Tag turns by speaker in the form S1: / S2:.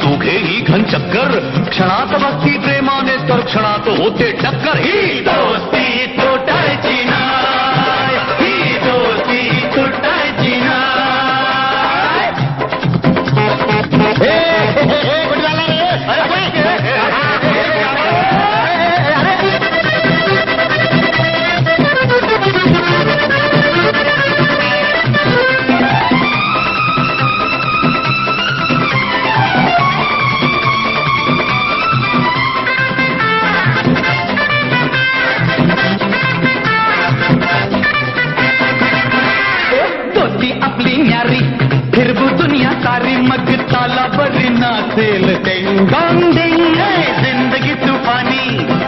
S1: दोघेही घन चक्कर, क्षणात भक्ती प्रेमाने तर क्षणात होते टक्कर. ही दोस्ती तुटायची नाय, ही दोस्ती तुटायची नाय. आपली न्यारी फिरबू दुनिया सारी, मग ताला बरी नाचेल टेंग डॉंग डिंग. जिंदगी तूफानी